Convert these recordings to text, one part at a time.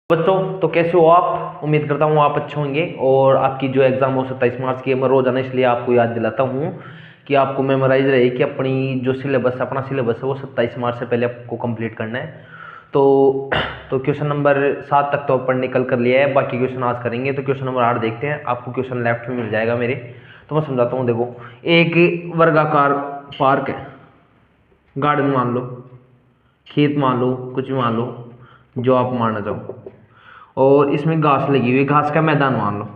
बच्चों तो कैसे हो आप। उम्मीद करता हूँ आप अच्छे होंगे और आपकी जो एग्ज़ाम हो 27 मार्च की है। मैं रोज़ाना इसलिए आपको याद दिलाता हूँ कि आपको मेमोराइज रहे कि अपनी जो सिलेबस अपना सिलेबस है वो 27 मार्च से पहले आपको कंप्लीट करना है। तो क्वेश्चन नंबर 7 तक तो अपन निकल कर लिया है, बाकी क्वेश्चन आज करेंगे। तो क्वेश्चन नंबर 8 देखते हैं। आपको क्वेश्चन लेफ्ट में मिल जाएगा मेरे, तो मैं समझाता हूँ। देखो, एक वर्गाकार पार्क है, गार्डन मान लो, खेत मान लो, कुछ भी मान लो जो आप मानना चाहो, और इसमें घास लगी हुई, घास का मैदान मान लो।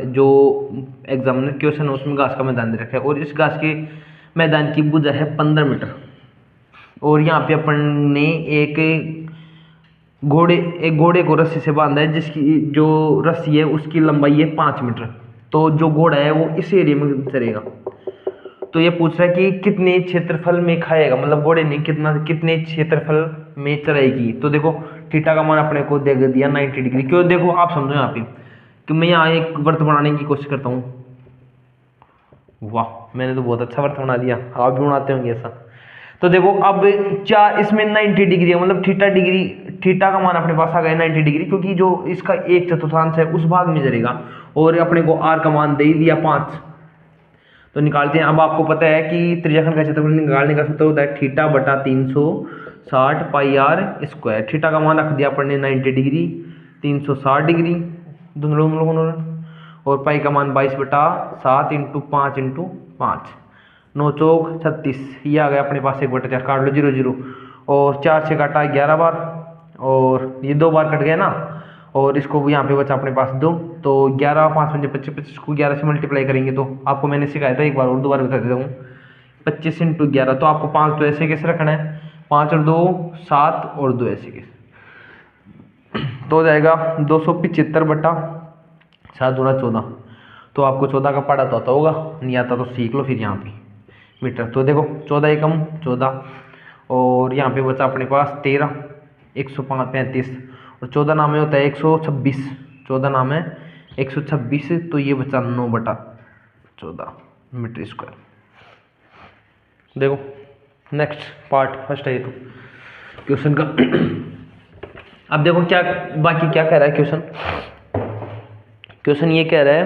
जो एग्जामिनर क्वेश्चन है उसमें घास का मैदान दे रखा है, और इस घास के मैदान की भुजा है 15 मीटर। और यहाँ पे अपन ने एक घोड़े को रस्सी से बांधा है, जिसकी जो रस्सी है उसकी लंबाई है 5 मीटर। तो जो घोड़ा है वो इस एरिया में चलेगा। तो ये पूछ रहा है कि कितने क्षेत्रफल में खाएगा, मतलब घोड़े ने कितने क्षेत्रफल में चलाएगी। तो देखो, थीटा का मान अपने को दे दिया 90 डिग्री। क्यों, देखो आप समझो यहाँ पे कि मैं यहाँ एक वृत्त बनाने की कोशिश करता हूँ। वाह, मैंने तो बहुत अच्छा वृत्त बना दिया, आप भी बनाते होंगे ऐसा। तो देखो अब चार इसमें 90 डिग्री है, मतलब थीटा का मान अपने पास आ गया 90 डिग्री, क्योंकि जो इसका 1/4 है उस भाग में चलेगा। और अपने को आर का मान दे ही दिया 5। तो निकालते हैं। अब आपको पता है कि त्रिज्याखंड का क्षेत्रफल निकालने का सूत्र होता है थीटा बटा 360 पाई आर स्क्वायर। थीटा का मान रख दिया अपन ने 90 डिग्री, 360 डिग्री दोनों, और पाई का मान 22/7 इंटू 5 इंटू 5, 9 चौक 36। ये आ गया अपने पास 1/4, काट लो 0 0, और 4 से काटा 11 बार, और ये 2 बार कट गया ना, और इसको यहाँ पे बचा अपने पास 2। तो 11 5 5 25, 25 को 11 से मल्टीप्लाई करेंगे तो आपको मैंने सिखाया था एक बार, और दोबारा बता देता हूँ। 25 इंटू 11, तो आपको 5 तो ऐसे कैसे रखना है, 5 और 2 7, और 2 ऐसे कैसे, तो हो जाएगा 275/7×14। तो आपको 14 का पढ़ा तो आता होगा, नहीं आता तो सीख लो फिर यहाँ पे मीटर। तो देखो 14 एकम 14, और यहाँ पे बचा अपने पास 13, 135, और 14 नाम में होता है 126, 14 नाम है 126, तो ये बचा 9/14 मीटर स्क्वायर। देखो नेक्स्ट पार्ट फर्स्ट है ये तो क्वेश्चन का। अब देखो क्या बाकी क्या कह रहा है क्वेश्चन। क्वेश्चन ये कह रहा है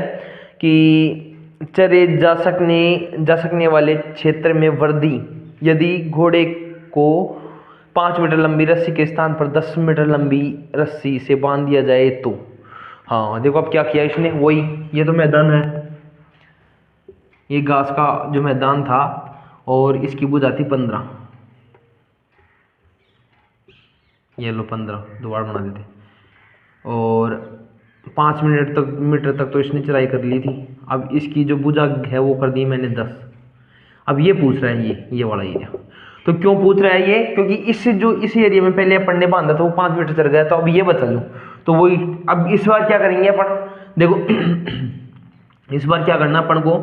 कि चरे जा सकने वाले क्षेत्र में वृद्धि यदि घोड़े को 5 मीटर लंबी रस्सी के स्थान पर 10 मीटर लंबी रस्सी से बांध दिया जाए तो। हाँ देखो अब क्या किया इसने, वही, ये तो मैदान है, ये घास का जो मैदान था, और इसकी भुजा थी 15, ये लो 15 दोबारा बना देते, और 5 मीटर तक तो इसने चढ़ाई कर ली थी। अब इसकी जो भुजा है वो कर दी मैंने 10। अब ये पूछ रहा है ये वाला एरिया। तो क्यों पूछ रहा है ये, क्योंकि इस एरिया में पहले अपन ने बांधा था वो 5 मीटर चढ़ गया, तो अब ये बचा लो। तो वही अब इस बार क्या करेंगे अपन, देखो इस बार क्या करना अपन को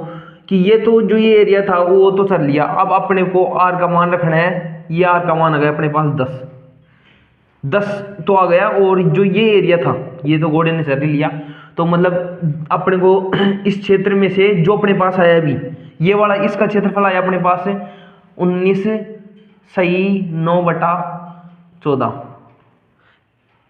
कि ये तो जो ये एरिया था वो तो चल लिया। अब अपने को आर का मान रखना है, ये आर का मान आ गया अपने पास 10 तो आ गया। और जो ये एरिया था ये तो घोड़े ने सर लिया, तो मतलब अपने को इस क्षेत्र में से जो अपने पास आया अभी ये वाला, इसका क्षेत्रफल आया अपने पास 19 सही 9/14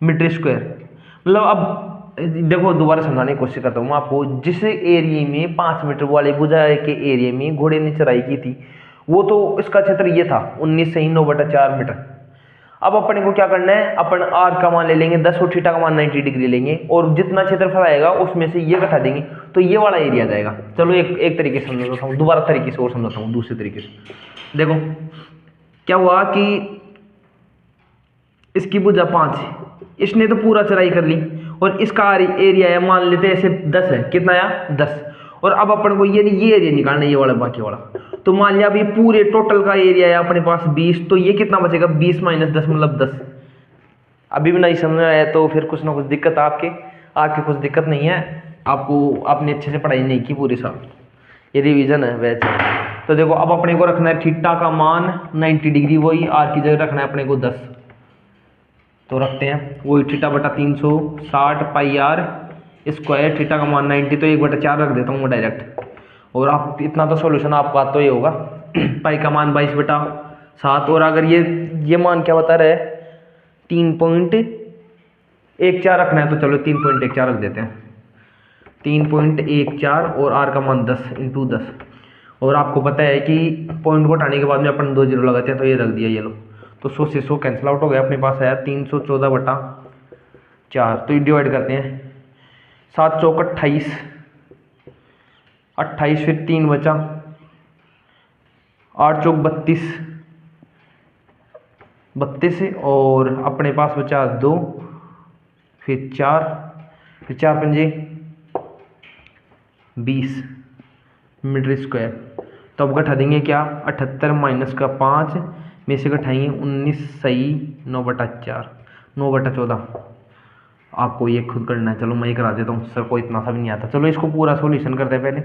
मीटर स्क्वायर। मतलब अब देखो दोबारा समझाने की कोशिश करता हूँ आपको। जिस एरिया में 5 मीटर वाले भुजा के एरिया में घोड़े ने चढ़ाई की थी वो तो इसका क्षेत्र ये था 19 सही 9/4 मीटर। अब अपने को क्या करना है, अपन आर का मान ले लेंगे 10 और थीटा का मान 90 डिग्री लेंगे, और जितना क्षेत्रफल आएगा उसमें से ये घटा देंगे, तो ये वाला एरिया जाएगा। चलो एक तरीके से समझाता हूँ, दोबारा तरीके से और समझाता हूँ दूसरे तरीके से। देखो क्या हुआ कि इसकी भुजा 5 है, इसने तो पूरा चढ़ाई कर ली, और इसका एरिया है मान लेते हैं ऐसे 10 है, कितना आया 10। और अब अपन को ये एरिया निकालना है, ये वाला बाकी वाला। तो मान लिया अभी पूरे टोटल का एरिया है अपने पास 20, तो ये कितना बचेगा 20 - 10 मतलब 10। अभी भी नहीं समझ में आया तो फिर कुछ ना कुछ दिक्कत आपकी कुछ दिक्कत नहीं है, आपको आपने अच्छे से पढ़ाई नहीं की पूरे साल, ये रिवीजन है वैसे। तो देखो अब अपने को रखना है थीटा का मान 90 डिग्री, वही आर की जगह रखना है अपने को 10। तो रखते हैं वही थीटा बटा 360 पाई आर स्क्वायर, थीटा का मान 90, तो 1/4 रख देता हूँ मैं डायरेक्ट। और आप इतना तो सॉल्यूशन आपका तो ये होगा पाई का मान 22/7, और अगर ये मान क्या बता रहा है 3.1 1,4 रखना है तो चलो 3.14 रख देते हैं, 3.14 और आर का मान 10 इंटू 10। और आपको पता है कि पॉइंट को हटाने के बाद में अपन 2 जीरो लगाते हैं, तो ये रख दिया ये लो, तो 100 से 100 कैंसिल आउट हो गया, अपने पास आया 314/4। तो ये डिवाइड करते हैं, 7 चौक 28, 28 फिर 3 बचा, 8 चौक 32, 32 और अपने पास बचा 2, फिर 4, फिर 4 पंजे 20 मीटर स्क्वायर। तो अब घटा देंगे क्या, 78 माइनस का 5 में से घटाएंगे 19 सही 9/4, 9/14। आपको ये खुद करना है, चलो मैं ये करा देता हूँ, सर को इतना सा भी नहीं आता। चलो इसको पूरा सॉल्यूशन करते हैं पहले।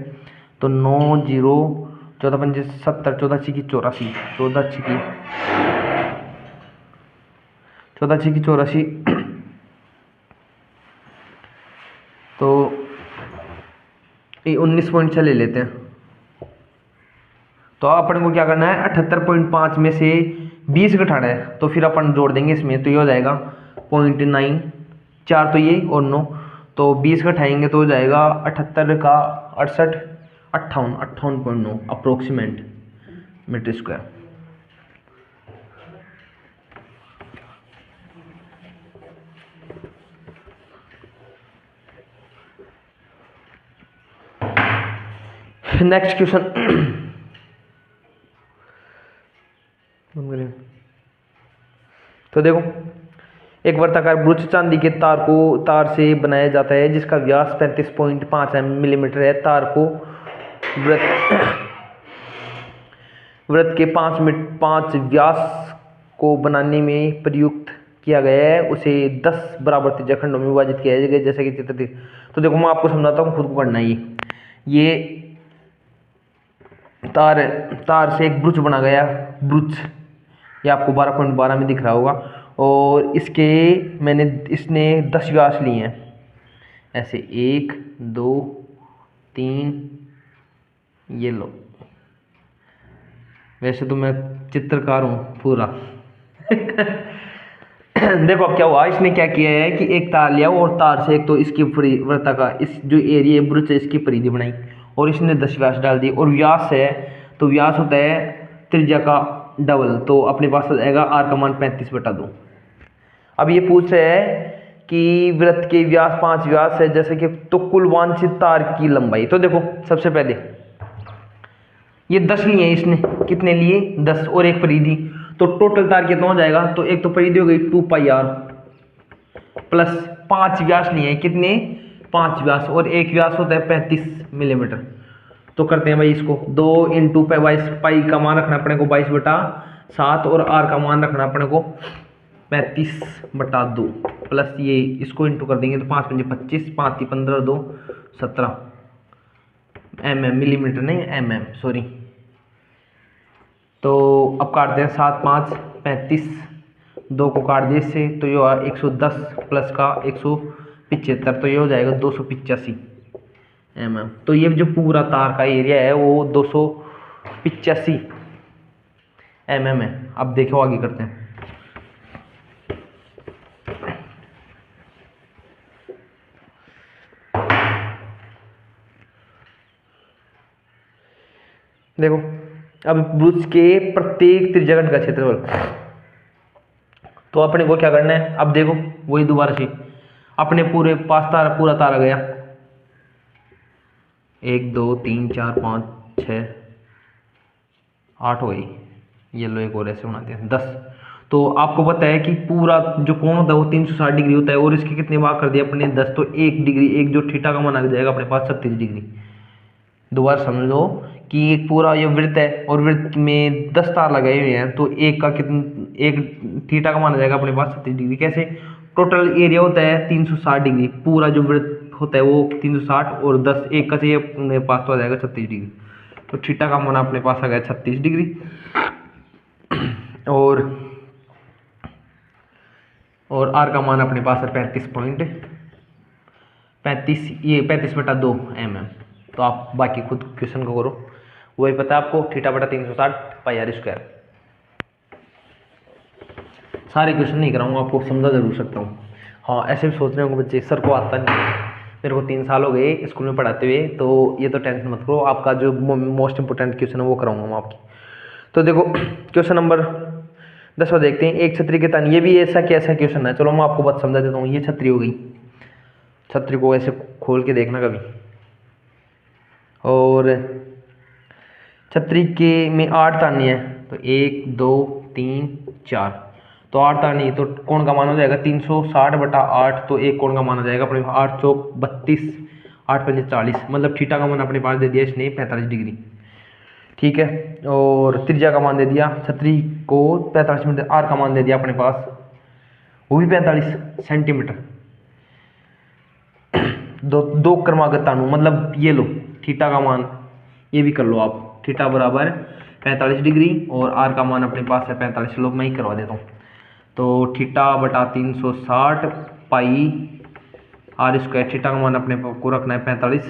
तो 9 0 14 पंजे 70, 14 छिकी 84, 14 छिकी 84, तो ये 19 पॉइंट से ले लेते हैं। तो अपन को क्या करना है, 78.5 में से 20 घटाना है, तो फिर अपन जोड़ देंगे इसमें, तो ये हो जाएगा 0.9, 4 तो ये और 9, तो 20 घटाएंगे तो हो जाएगा 78 का 68, 58.9 approximate meter square. Next question, तो देखो, एक वर्ताकार ब्रुच चांदी के तार से बनाया जाता है जिसका व्यास 35.5 मिलीमीटर है। तार को वृत्त के 5 व्यास को बनाने में प्रयुक्त किया गया है, उसे 10 बराबर त्रिज्या खंडों में विभाजित किया जाएगा जैसे कि चित्र। तो देखो मैं आपको समझाता हूँ, खुद को करना है। ये तार से एक ब्रुच बना गया, ब्रुच ये आपको 12.12 में दिख रहा होगा, और इसने 10 व्यास लिए हैं, ऐसे 1 2 3, ये लो। वैसे तो मैं चित्रकार हूँ पूरा। देखो अब क्या हुआ, इसने क्या किया है कि एक तार लिया और तार से एक तो इसकी वृत्ताकार इस जो एरिया ब्रुच है इसकी परिधि बनाई, और इसने 10 व्यास डाल दी। और व्यास है तो व्यास होता है त्रिज्या का डबल, तो अपने पास आ जाएगा आर का मान 35/2। अब ये पूछ रहा है कि वृत्त के व्यास 5 व्यास है जैसे कि, तो कुल वांछित तार की लंबाई। तो देखो सबसे पहले ये 10 लिए हैं इसने, कितने लिए 10 और एक परिधि, तो टोटल तार कितना हो जाएगा, तो एक तो परिधि हो गई 2πr प्लस 5 व्यास लिए हैं, कितने 5 व्यास, और एक व्यास होता है 35 मिलीमीटर। तो करते हैं भाई इसको 2 इंटू पाई का मान रखना अपने को 22/7 और आर का मान रखना अपने को 35/2 प्लस ये इसको इंटू कर देंगे तो 5 पंजे 25, 5 15 2 17 मिलीमीटर नहीं सॉरी। तो अब काटते हैं 7 5 35, 2 को काट दिए इससे, तो ये 110 प्लस का 175, तो ये हो जाएगा 285 तो ये जो पूरा तार का एरिया है वो 285 है। अब देखो आगे करते हैं। देखो अब ब्रुच के प्रत्येक त्रिज्याखंड का क्षेत्रफल, तो अपने को क्या करना है, अब देखो वही दोबारा से अपने पूरे पास पूरा तार आ गया, 1 2 3 4 5 6 8 हो गई, ये लो एक और ऐसे बनाते हैं 10। तो आपको पता है कि पूरा जो कोण होता है वो 360 डिग्री होता है, और इसके कितने भाग कर दिए अपने 10, तो 1 डिग्री, एक जो थीटा का मान आ जाएगा अपने पास 36 डिग्री। दोबारा समझ लो कि एक पूरा ये वृत्त है और वृत्त में 10 तार लगाए हुए हैं, तो एक का कितना, एक थीटा का मान आ जाएगा अपने पास 36 डिग्री। कैसे, टोटल एरिया होता है 360 डिग्री, पूरा जो वृत्त होता है वो 360 और 10 एक का चाहिए अपने पास तो आ जाएगा 36 डिग्री। तो थीटा का मान अपने पास आ गया 36 डिग्री, और आर का मान अपने पास है 35/2 तो आप बाकी खुद क्वेश्चन को करो, वही पता है आपको, θ/360 πr²। सारे क्वेश्चन नहीं कराऊंगा, आपको समझा जरूर सकता हूँ। हाँ, ऐसे भी सोच रहे होंगे बच्चे सर को आता नहीं है, मेरे को 3 साल हो गए स्कूल में पढ़ाते हुए, तो ये तो टेंशन मत करो, आपका जो मोस्ट इंपोर्टेंट क्वेश्चन है वो कराऊंगा मैं आपकी। तो देखो क्वेश्चन नंबर 10 देखते हैं। एक छतरी के तन, ये भी ऐसा कैसा क्वेश्चन है, चलो मैं आपको बात समझा देता हूँ। ये छतरी हो गई, छतरी को ऐसे खोल के देखना कभी, और छतरी के में 8 ताने हैं, तो 1 2 3 4, तो 8 ताने, तो कोण का मान हो जाएगा 360/8, तो एक कोण का मान हो जाएगा अपने 8 चौक 32, 8 पंजे 40, मतलब थीटा का मान अपने पास दे दिया इसने 45 डिग्री, ठीक है। और त्रिज्या का मान दे दिया छतरी को 45 मीटर, आर का मान दे दिया अपने पास वो भी 45 सेंटीमीटर। दो क्रमागत तानु, मतलब ये लो थीटा का मान, ये भी कर लो आप, थीटा बराबर 45 डिग्री और आर का मान अपने पास है 45, लो मैं ही करवा देता हूँ। तो थीटा बटा 360 पाई आर स्क्वायर, थीटा का मान अपने को रखना है 45,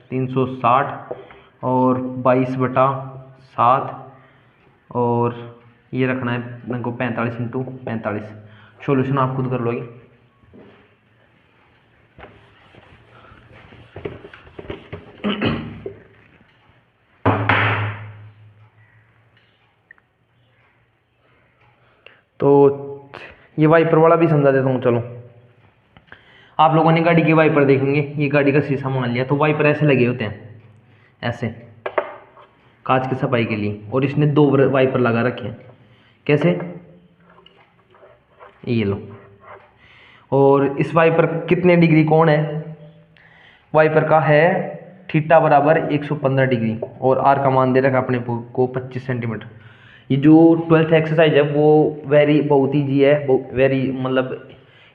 360 और 22/7, और ये रखना है मेरे को 45 × 45। सॉल्यूशन आप खुद कर लोगे। तो ये वाइपर वाला भी समझा देता हूँ, चलो। आप लोगों ने गाड़ी के वाइपर देखेंगे, ये गाड़ी का शीशा मान लिया, तो वाइपर ऐसे लगे होते हैं, ऐसे कांच की सफाई के लिए, और इसने 2 वाइपर लगा रखे हैं, कैसे, ये लो। और इस वाइपर कितने डिग्री कोण है, वाइपर का है थीटा बराबर 115 डिग्री, और आर का मान दे रखा अपने को 25 सेंटीमीटर। ये जो 12th एक्सरसाइज है वो बहुत ईजी है, वेरी मतलब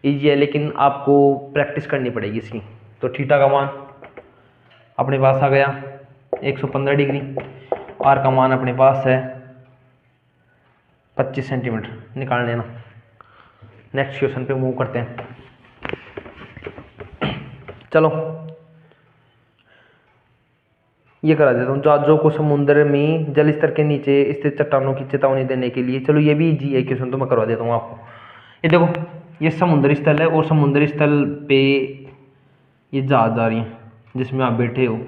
ईजी है, लेकिन आपको प्रैक्टिस करनी पड़ेगी इसकी। तो थीटा का मान अपने पास आ गया 115 डिग्री, आर का मान अपने पास है 25 सेंटीमीटर, निकाल लेना। नेक्स्ट क्वेश्चन पे मूव करते हैं, चलो ये करा देता हूँ। जहाजों को समुद्र में जल स्तर के नीचे स्थित चट्टानों की चेतावनी देने के लिए, चलो ये भी इजी है क्वेश्चन, तो मैं करवा देता हूँ आपको। ये देखो, ये समुद्री स्थल है, और समुद्री स्थल पे ये जहाज जा रही है जिसमें आप बैठे हो,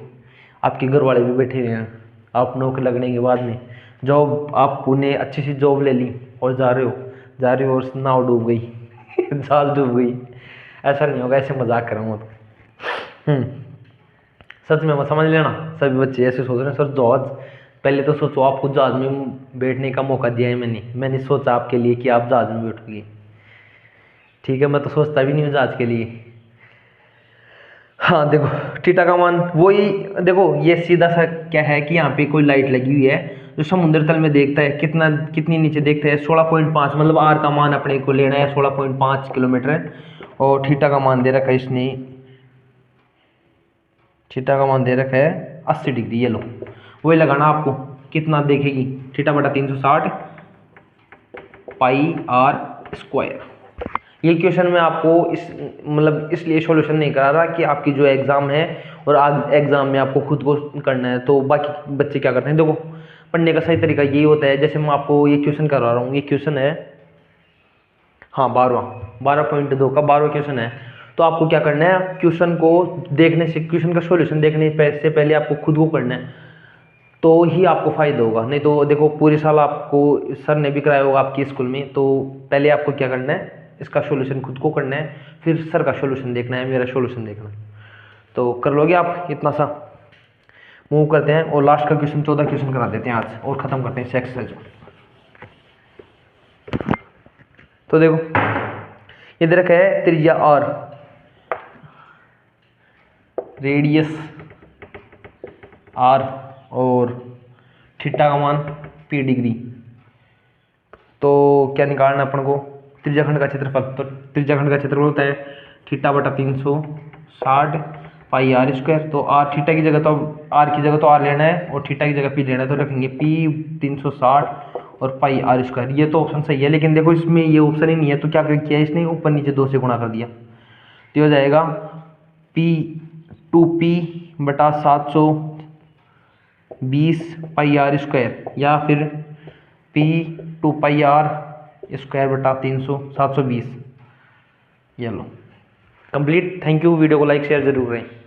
आपके घर वाले भी बैठे हुए हैं, आप नौकरी लगने के बाद में जॉब, आपने अच्छी सी जॉब ले ली और जा रहे हो और नाव डूब गई जहाज डूब गई, ऐसा नहीं होगा, ऐसे मजाक कर रहा हूँ तो। सच में मत समझ लेना, सभी बच्चे ऐसे सोच रहे हैं सर जहाज, पहले तो सोचो आपको जहाज में बैठने का मौका दिया है मैंने सोचा आपके लिए कि आप जहाज में बैठोगे, ठीक है, मैं तो सोचता भी नहीं हूँ जहाज के लिए। हाँ देखो थीटा का मान वही, देखो ये सीधा सा क्या है कि यहाँ पे कोई लाइट लगी हुई है जो समुद्र तल में देखता है, कितनी नीचे देखता है 16.5, मतलब आर का मान अपने को लेना है 16.5 किलोमीटर, और थीटा का मान दे रखा है इसने, थीटा का मान दे रखा है 80 डिग्री, ये लो वही लगाना आपको, कितना देखेगी थीटा बटा 360 पाई आर स्क्वायर। ये क्वेश्चन मैं आपको मतलब इसलिए सॉल्यूशन नहीं करा रहा कि आपकी जो एग्ज़ाम है और आज एग्ज़ाम में आपको खुद को करना है, तो बाकी बच्चे क्या करते हैं, देखो पढ़ने का सही तरीका यही होता है, जैसे मैं आपको ये क्वेश्चन करा रहा हूँ, ये क्वेश्चन है हाँ 12.2 का 12वां क्वेश्चन है, तो आपको क्या करना है, क्वेश्चन को देखने से, क्वेश्चन का सॉल्यूशन देखने से पहले आपको खुद को करना है, तो ही आपको फ़ायदा होगा। नहीं तो देखो पूरे साल आपको सर ने भी कराया होगा आपके स्कूल में, तो पहले आपको क्या करना है, इसका सॉल्यूशन खुद को करना है, फिर सर का सॉल्यूशन देखना है, मेरा सॉल्यूशन देखना है, तो कर लोगे आप इतना सा। मूव करते हैं और लास्ट का क्वेश्चन 14 क्वेश्चन करा देते हैं आज, और ख़त्म करते हैं इस एक्सरसाइज को। तो देखो इधर रखा है त्रिज्या आर, रेडियस आर, और थीटा का मान p डिग्री, तो क्या निकालना अपन को, त्रिज्याखंड का क्षेत्रफल, तो त्रिज्याखंड का क्षेत्रफल होता है थीटा बटा 360 पाई आर स्क्वायर, तो आर थीटा की जगह तो आर की जगह तो आर लेना है और थीटा की जगह पी लेना है, तो रखेंगे पी 360 और पाई आर स्क्वायर। ये तो ऑप्शन सही है, लेकिन देखो इसमें ये ऑप्शन ही नहीं है, तो क्या किया इसने, ऊपर नीचे 2 से गुणा कर दिया, तो हो जाएगा पी 2p बटा 720 पाई आर स्क्वायर, या फिर पी 2 पाई आर स्क्वायर बटा 720, ये लो कंप्लीट। थैंक यू, वीडियो को लाइक शेयर जरूर करें।